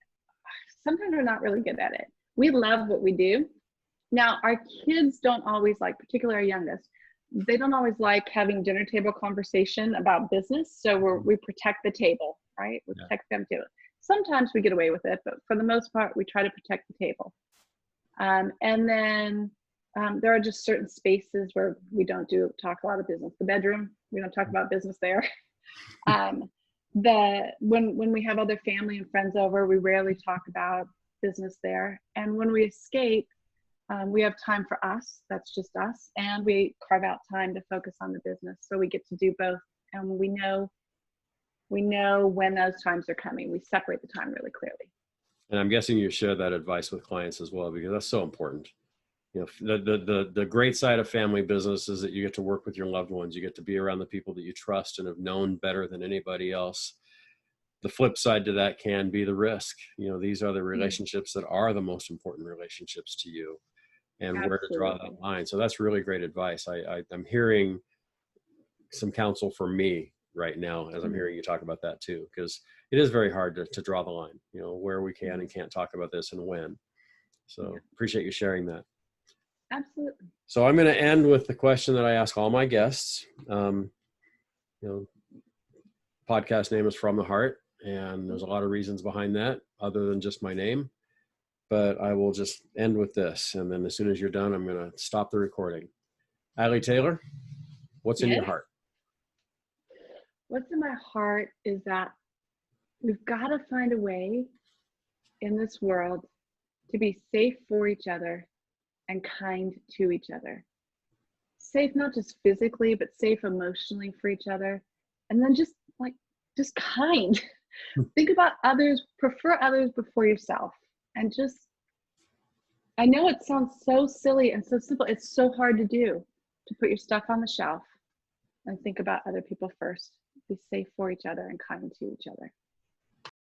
sometimes are not really good at it. We love what we do. Now, our kids don't always like, particularly our youngest, they don't always like having dinner table conversation about business. So we protect the table, right? We protect them too. Sometimes we get away with it, but for the most part, we try to protect the table. And then there are just certain spaces where we don't talk a lot of business. The bedroom, we don't talk about business there. When we have other family and friends over, we rarely talk about business there. And when we escape, we have time for us. That's just us. And we carve out time to focus on the business. So we get to do both. And we know when those times are coming. We separate the time really clearly. And I'm guessing you share that advice with clients as well, because that's so important. You know, the great side of family business is that you get to work with your loved ones. You get to be around the people that you trust and have known better than anybody else. The flip side to that can be the risk. You know, these are the relationships that are the most important relationships to you, and Absolutely. where to draw that line. So that's really great advice. I'm hearing some counsel for me right now as I'm hearing you talk about that too, because it is very hard to draw the line, you know, where we can and can't talk about this and when. So appreciate you sharing that. Absolutely. So I'm going to end with the question that I ask all my guests. You know, podcast name is From the Heart, and there's a lot of reasons behind that other than just my name, but I will just end with this. And then as soon as you're done, I'm going to stop the recording. Allie Taylor, what's in your heart? What's in my heart is that we've got to find a way in this world to be safe for each other and kind to each other. Safe not just physically, but safe emotionally for each other. And then just kind. Think about others, prefer others before yourself. And I know it sounds so silly and so simple. It's so hard to do, to put your stuff on the shelf and think about other people first. Be safe for each other and kind to each other.